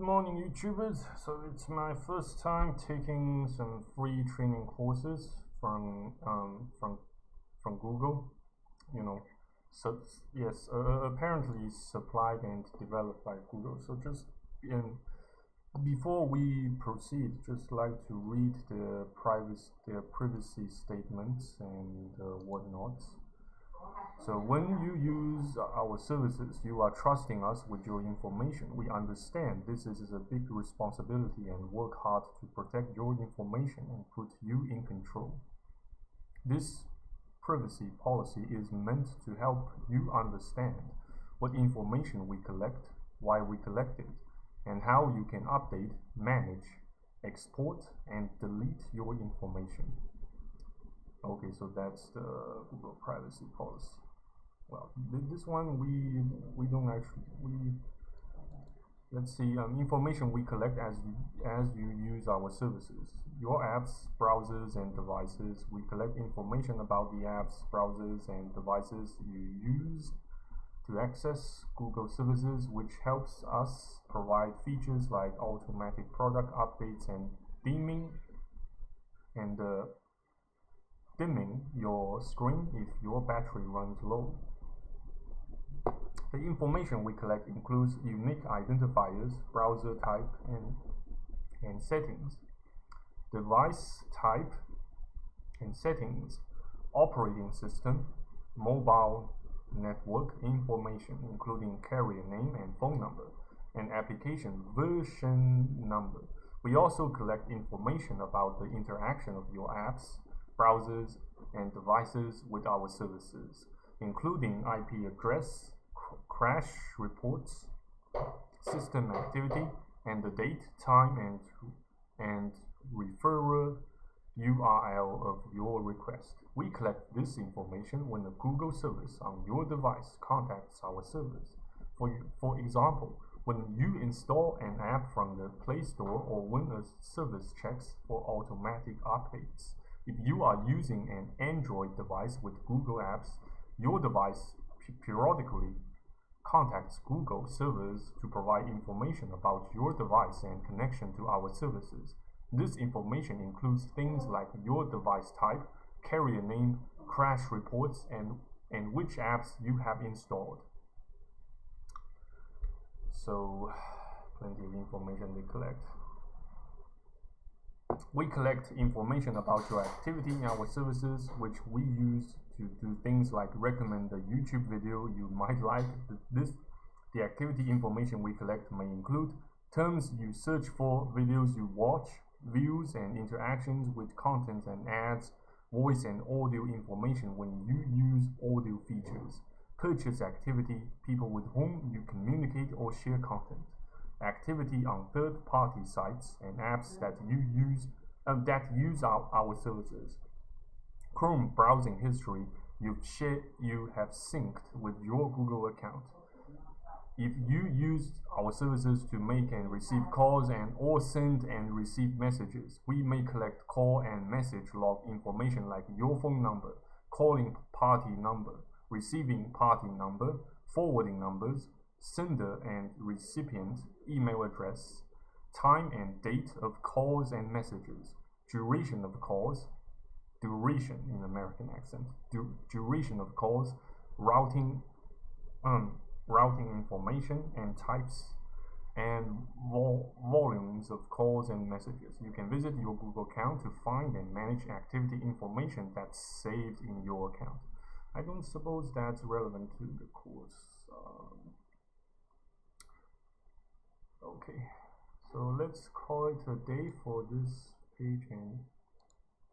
morning, YouTubers. So it's my first time taking some free training courses from Google. So yes, apparently supplied and developed by Google. So just before we proceed, just like to read their privacy statements and whatnot. So when you use our services, you are trusting us with your information. We understand this is a big responsibility and work hard to protect your information and put you in control. This privacy policy is meant to help you understand what information we collect, why we collect it, and how you can update, manage, export, and delete your information. Okay, so that's the Google privacy policy. Well, this one we don't actually let's see, information we collect as you use our services. Your apps, browsers, and devices. We collect information about the apps, browsers, and devices you use to access Google services, which helps us provide features like automatic product updates and dimming your screen if your battery runs low. The information we collect includes unique identifiers, browser type, and settings, device type and settings, operating system, mobile network information, including carrier name and phone number, and application version number. We also collect information about the interaction of your apps, browsers, and devices with our services, including IP address, crash reports, system activity, and the date, time, and referrer URL of your request. We collect this information when a Google service on your device contacts our servers. For example, when you install an app from the Play Store or when a service checks for automatic updates. If you are using an Android device with Google Apps, your device periodically contacts Google servers to provide information about your device and connection to our services. This information includes things like your device type, carrier name, crash reports, and which apps you have installed. So, plenty of information they collect. We collect information about your activity in our services, which we use to do things like recommend a YouTube video you might like. The activity information we collect may include terms you search for, videos you watch, views and interactions with content and ads, voice and audio information when you use audio features, purchase activity, people with whom you communicate or share content, activity on third-party sites and apps that use our services, Chrome browsing history you have synced with your Google account. If you use our services to make and receive calls or send and receive messages, we may collect call and message log information like your phone number, calling party number, receiving party number, forwarding numbers, sender and recipient email address, time and date of calls and messages, duration of calls, duration in American accent, duration of calls, routing information and types and volumes of calls and messages. You can visit your Google account to find and manage activity information that's saved in your account. I don't suppose that's relevant to the course. Okay, so let's call it a day for this page and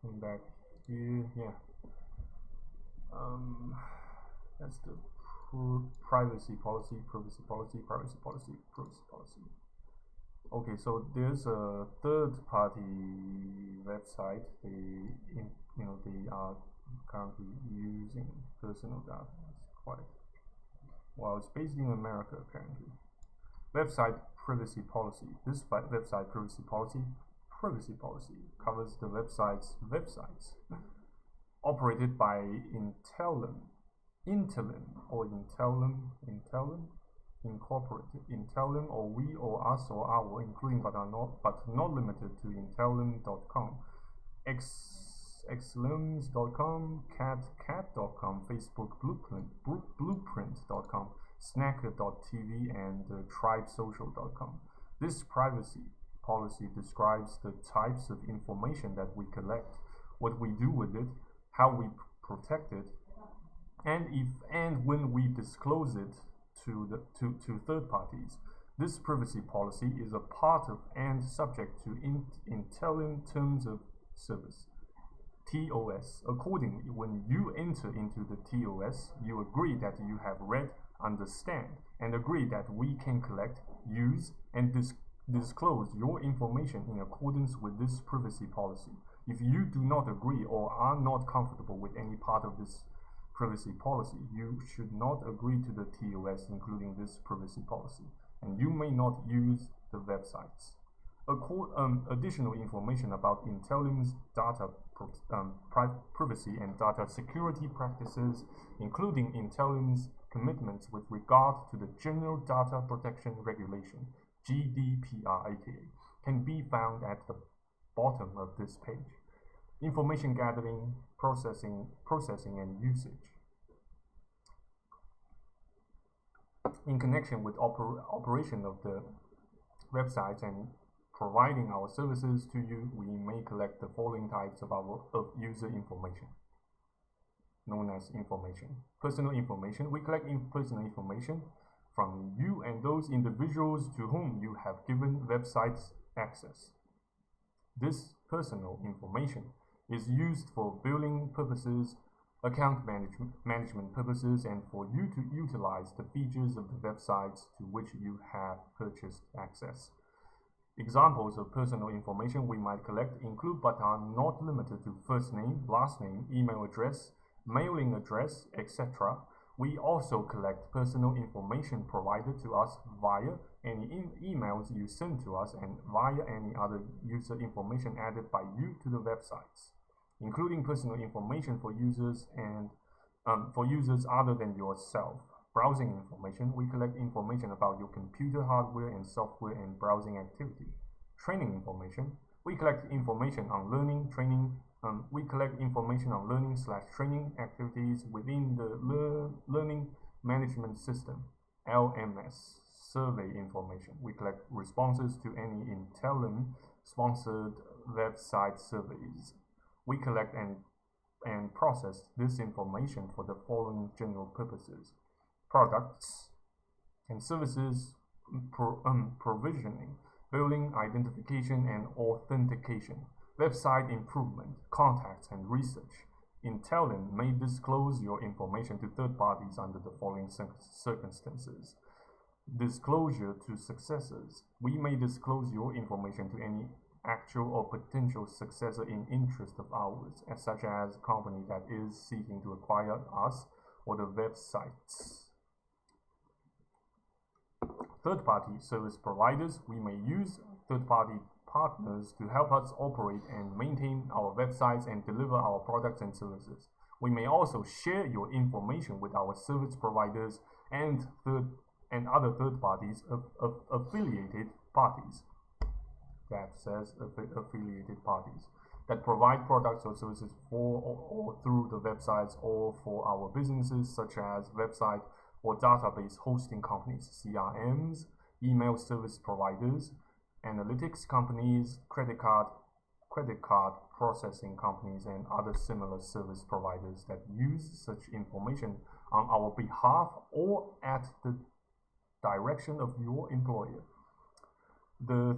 come back here. Yeah, that's the privacy policy. Okay, so there's a third-party website. They are currently using personal data. It's based in America apparently. Website privacy policy. This website privacy policy covers the websites operated by Intelum Incorporated, Intellum, or we, or us, or our, including but not limited to Intellum.com, Xlums.com, Cat.com, Facebook Blueprint.com, Snacker.tv, and TribeSocial.com. This privacy policy describes the types of information that we collect, what we do with it, how we protect it, and if and when we disclose it to third parties. This privacy policy is a part of and subject to Intellum Terms of Service, TOS. Accordingly, when you enter into the TOS, you agree that you have read, understand, and agree that we can collect, use, and disclose your information in accordance with this privacy policy. If you do not agree or are not comfortable with any part of this privacy policy, you should not agree to the TOS, including this privacy policy, and you may not use the websites. Additional information about Intellum's data privacy and data security practices, including Intellum's commitments with regard to the General Data Protection Regulation, GDPR aka, can be found at the bottom of this page. Information gathering, processing and usage. In connection with operation of the websites and providing our services to you, we may collect the following types of user information, known as information. Personal information. We collect personal information from you and those individuals to whom you have given websites access. This personal information is used for billing purposes, account management purposes, and for you to utilize the features of the websites to which you have purchased access. Examples of personal information we might collect include but are not limited to first name, last name, email address, mailing address, etc. We also collect personal information provided to us via any emails you send to us and via any other user information added by you to the websites, including personal information for users and for users other than yourself. Browsing information. We collect information about your computer hardware and software and browsing activity. Training information. We collect information on learning, training. We collect information on learning/training activities within the Learning Management System, LMS. Survey information. We collect responses to any Intellum-sponsored website surveys. We collect and process this information for the following general purposes: products and services provisioning, billing, identification and authentication, website improvement, contacts and research. Intellum may disclose your information to third parties under the following circumstances. Disclosure to successors. We may disclose your information to any actual or potential successor in interest of ours, such as a company that is seeking to acquire us or the websites. Third-party service providers. We may use third-party partners to help us operate and maintain our websites and deliver our products and services. We may also share your information with our service providers and other third parties affiliated parties. That says affiliated parties that provide products or services for or through the websites or for our businesses, such as website or database hosting companies, CRMs, email service providers, analytics companies, credit card processing companies, and other similar service providers that use such information on our behalf or at the direction of your employer. The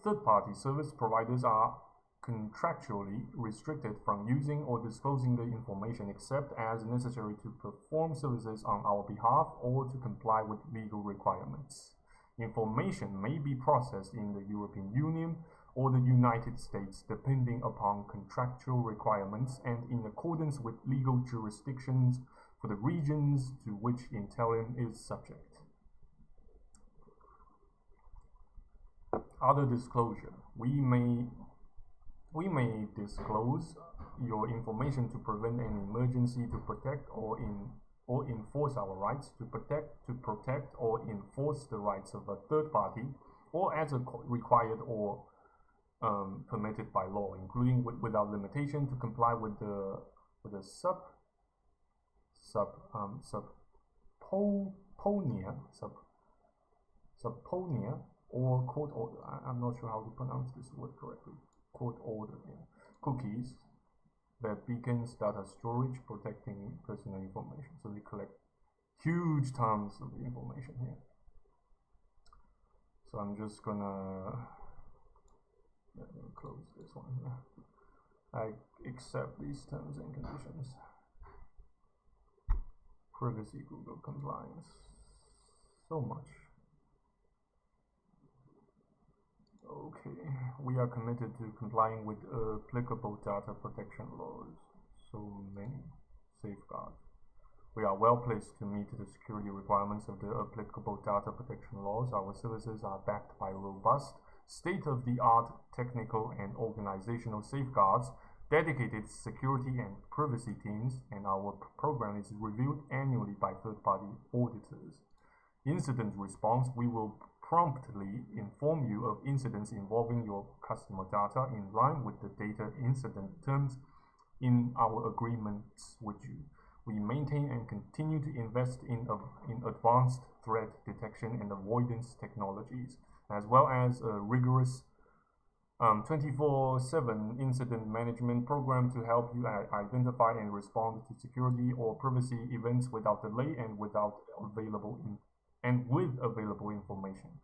third-party service providers are contractually restricted from using or disclosing the information except as necessary to perform services on our behalf or to comply with legal requirements. Information may be processed in the European Union or the United States depending upon contractual requirements and in accordance with legal jurisdictions for the regions to which Intellum is subject. Other disclosure. We may disclose your information to prevent an emergency, to protect or or enforce our rights, to protect or enforce the rights of a third party, or as required or permitted by law, including without limitation, to comply with the subpoena or court order. I'm not sure how to pronounce this word correctly. Court order, yeah. Cookies that beacons data storage protecting personal information. So they collect huge tons of information here. So I'm just gonna close this one here. I accept these terms and conditions. Privacy, Google compliance. So much. Okay, we are committed to complying with applicable data protection laws. So many safeguards. We are well placed to meet the security requirements of the applicable data protection laws. Our services are backed by robust, state-of-the-art technical and organizational safeguards, dedicated security and privacy teams, and our program is reviewed annually by third-party auditors. Incident response: we will promptly inform you of incidents involving your customer data in line with the data incident terms in our agreements with you. We maintain and continue to invest in advanced threat detection and avoidance technologies, as well as a rigorous 24/7 incident management program to help you identify and respond to security or privacy events without delay and with available information.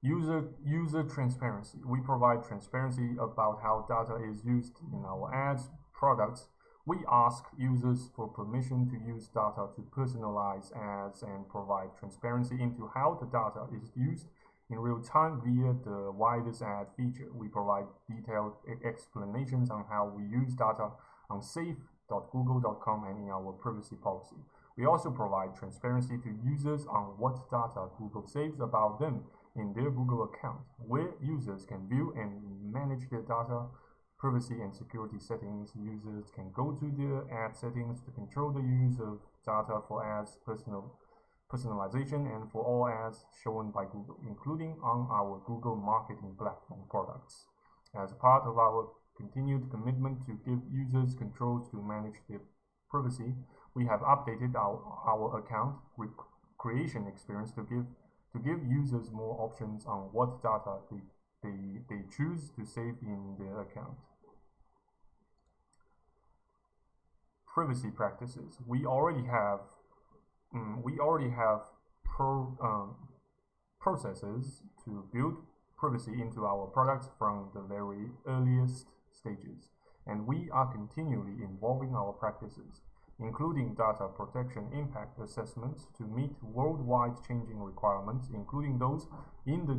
User transparency. We provide transparency about how data is used in our ads products. We ask users for permission to use data to personalize ads and provide transparency into how the data is used in real time via the widest ad feature. We provide detailed explanations on how we use data on safe.google.com and in our privacy policy. We also provide transparency to users on what data Google saves about them in their Google account, where users can view and manage their data privacy and security settings. Users can go to their ad settings to control the use of data for ads personalization and for all ads shown by Google, including on our Google Marketing Platform products. As part of our continued commitment to give users controls to manage their privacy, we have updated our account creation experience to give users more options on what data they choose to save in their account. Privacy practices. We already have processes to build privacy into our products from the very earliest stages, and we are continually evolving our practices, including data protection impact assessments to meet worldwide changing requirements, including those in the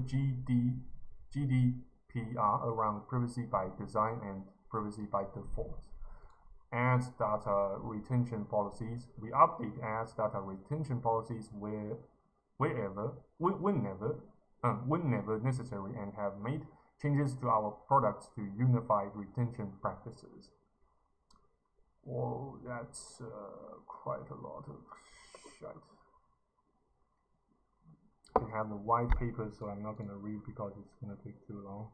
GDPR around privacy by design and privacy by default. Ads data retention policies. We update ads data retention policies whenever necessary, and have made changes to our products to unify retention practices. Well, that's quite a lot of shit. We have the white paper, so I'm not going to read because it's going to take too long.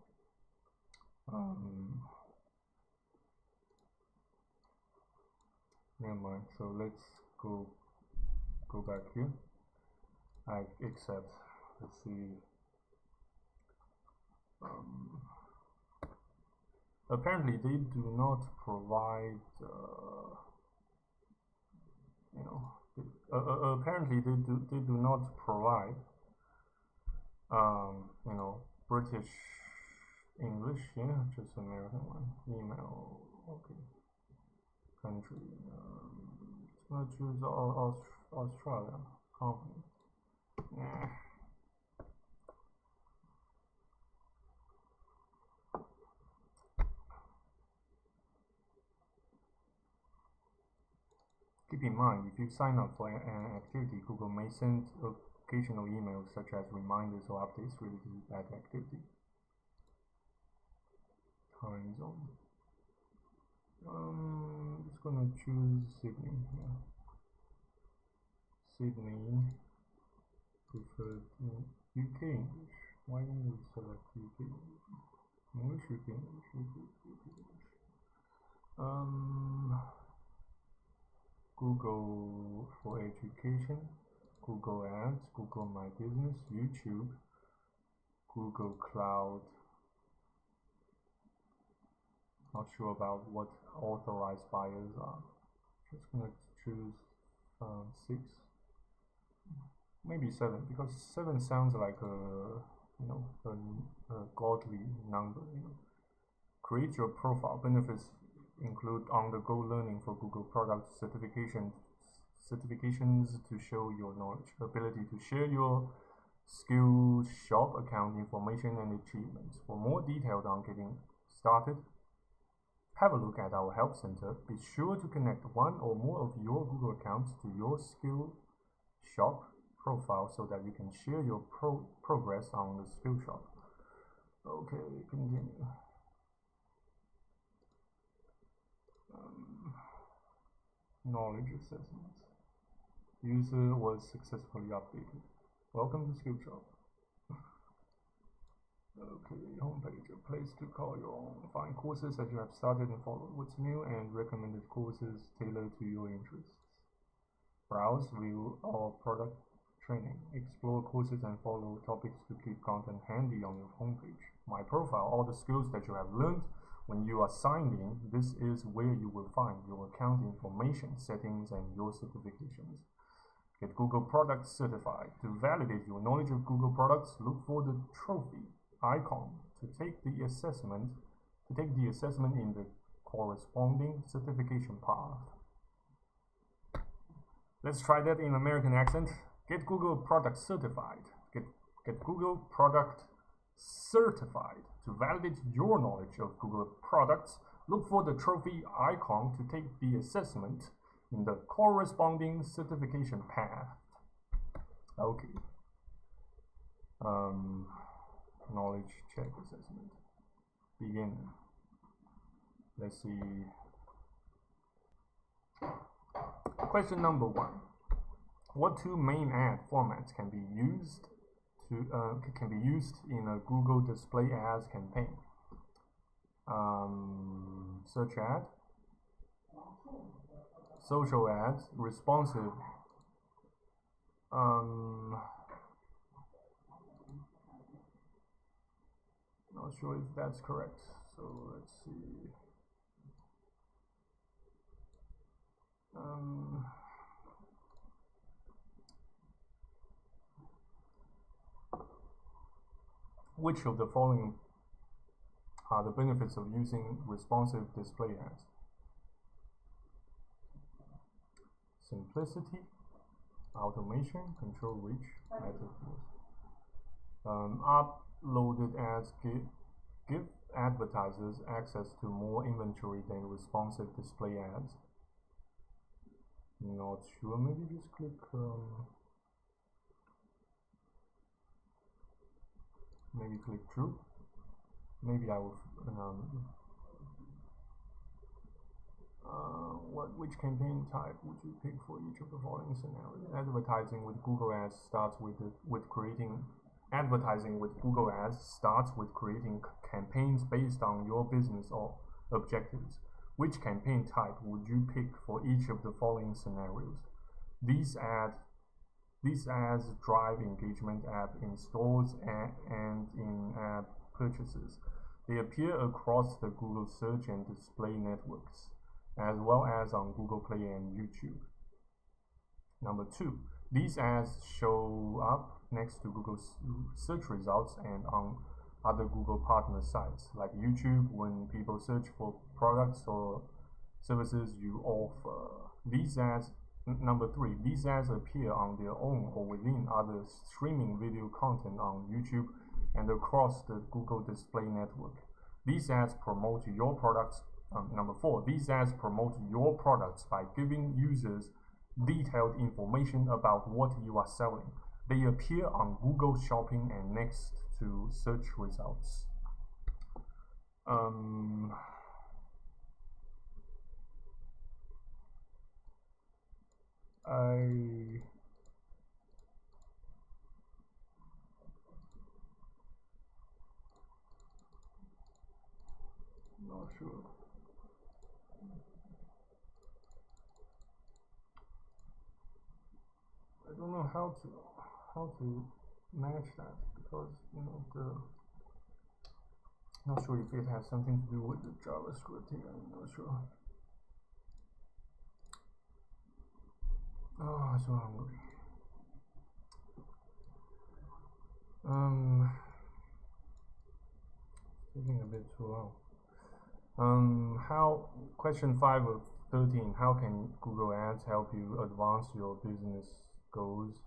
Never mind. So let's go back here. I accept. Let's see. Apparently they do not provide apparently they do not provide British English, yeah, just American one. Email, okay. Country, it's gonna choose Australia company. Nah. Keep in mind, if you sign up for an activity, Google may send occasional emails such as reminders or updates related to that activity. Time zone. Just gonna choose Sydney here. Sydney, preferred UK English. Why don't we select UK English? English, UK English, UK English. Google for education, Google Ads, Google My Business, YouTube, Google Cloud. Not sure about what authorized buyers are. Just gonna choose 6, maybe 7, because 7 sounds like a godly number. Create your profile. Benefits include on-the-go learning for Google product certifications to show your knowledge, ability to share your skill shop account information and achievements. For more details on getting started, have a look at our help center. Be sure to connect one or more of your Google accounts to your skill shop profile so that you can share your progress on the skill shop. Okay, continue. Knowledge assessments. User was successfully updated. Welcome to Skill Shop. Okay, homepage, a place to call your own. Find courses that you have started and follow what's new and recommended courses tailored to your interests. Browse, view all product training. Explore courses and follow topics to keep content handy on your homepage. My profile, all the skills that you have learned. When you are signed in, this is where you will find your account information, settings, and your certifications. Get Google Products certified. To validate your knowledge of Google products, look for the trophy icon to take the assessment in the corresponding certification path. Let's try that in American accent. Get Google Product certified. Get Google Product certified. To validate your knowledge of Google products, look for the trophy icon to take the assessment in the corresponding certification path. Okay. Knowledge check assessment. Begin. Let's see. Question number 1. What 2 main ad formats can be used in a Google display ads campaign? Search ad, social ads, responsive. Not sure if that's correct. So let's see. Which of the following are the benefits of using responsive display ads? Simplicity, automation, control reach, metaphors. Uploaded ads give advertisers access to more inventory than responsive display ads. Not sure, maybe just click maybe click true. Maybe I will which campaign type would you pick for each of the following scenarios? Advertising with Google Ads starts with creating campaigns based on your business or objectives. Which campaign type would you pick for each of the following scenarios? These ads drive engagement app in stores and in-app purchases. They appear across the Google search and display networks, as well as on Google Play and YouTube. Number 2, these ads show up next to Google search results and on other Google partner sites like YouTube when people search for products or services you offer. Number 3, these ads appear on their own or within other streaming video content on YouTube and across the Google Display Network. These ads promote your products. Number 4, these ads promote your products by giving users detailed information about what you are selling. They appear on Google Shopping and next to search results. not sure. I don't know how to manage that, because you know not sure if it has something to do with the JavaScript here. I'm not sure. Oh, I'm so hungry. Taking a bit too long. Question 5 of 13. How can Google Ads help you advance your business goals?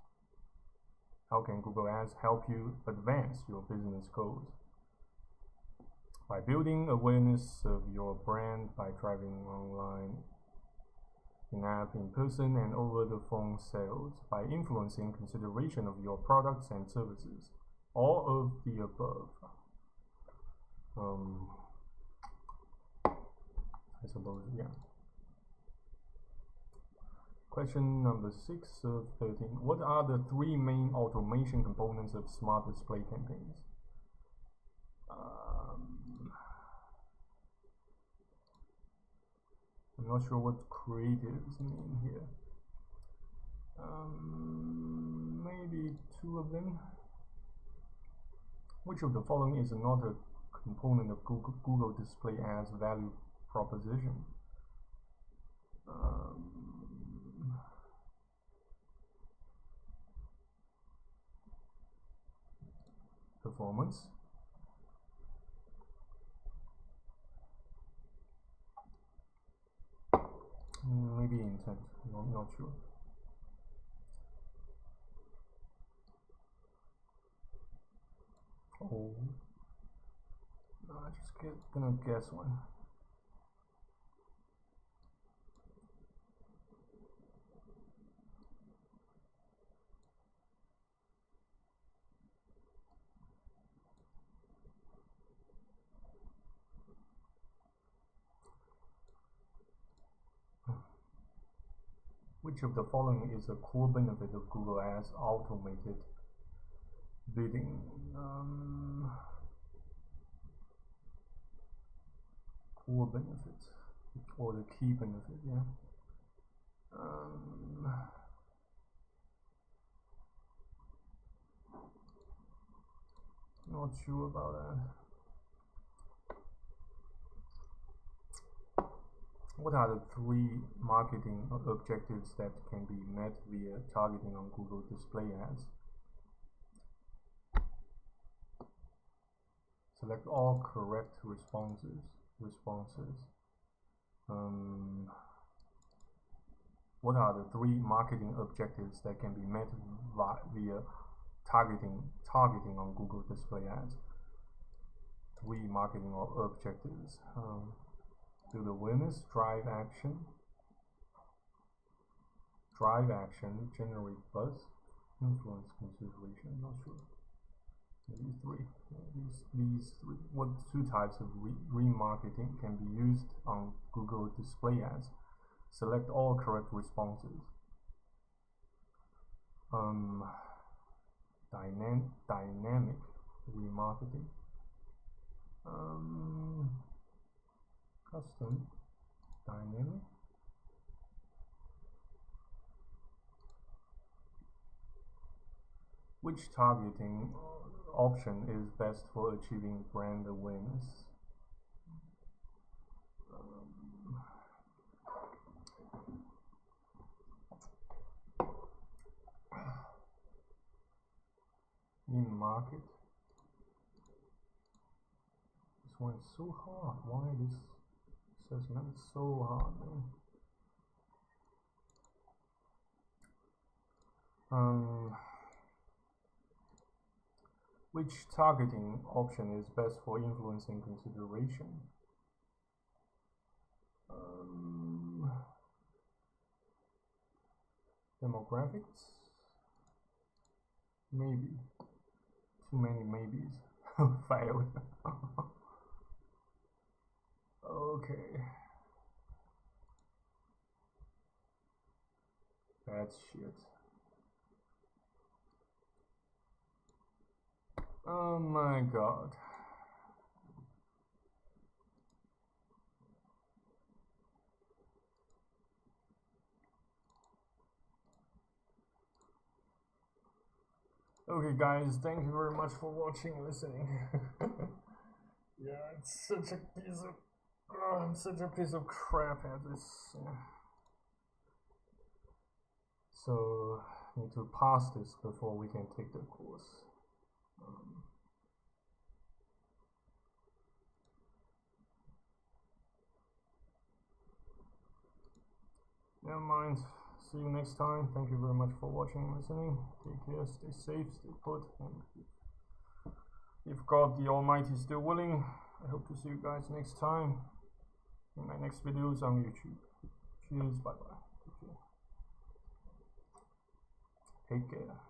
How can Google Ads help you advance your business goals? By building awareness of your brand, by driving online, in-app, in-person, and over-the-phone sales, by influencing consideration of your products and services. All of the above. I suppose, yeah. Question number 6 of 13. What are the 3 main automation components of smart display campaigns? I'm not sure what creatives mean here. Maybe 2 of them. Which of the following is not a component of Google Display Ads value proposition? Performance, maybe intent, not sure. Oh, no, I just gonna guess one. Which of the following is a core benefit of Google Ads automated bidding? Core benefit, or the key benefit, yeah. Not sure about that. What are the 3 marketing objectives that can be met via targeting on Google Display Ads? Select all correct responses. What are the 3 marketing objectives that can be met via targeting on Google Display Ads? 3 marketing objectives. Build awareness, drive action, generate buzz, influence consideration. Not sure. Maybe 3. These 3. What 2 types of remarketing can be used on Google Display Ads? Select all correct responses. Dynamic remarketing. Custom, dynamic. Which targeting option is best for achieving brand awareness? In market. This one is so hard. Why this assessment is so hard, man? Which targeting option is best for influencing consideration? Demographics? Maybe. Too many maybes. Failed. Okay. That's shit. Oh my god. Okay, guys, thank you very much for watching and listening. Yeah, it's such a piece of I'm such a piece of crap at this. So need to pass this before we can take the course. Never mind. See you next time. Thank you very much for watching and listening. Take care, stay safe, stay put, and if God the Almighty is still willing, I hope to see you guys next time in my next videos on YouTube. Cheers, bye bye. Take care.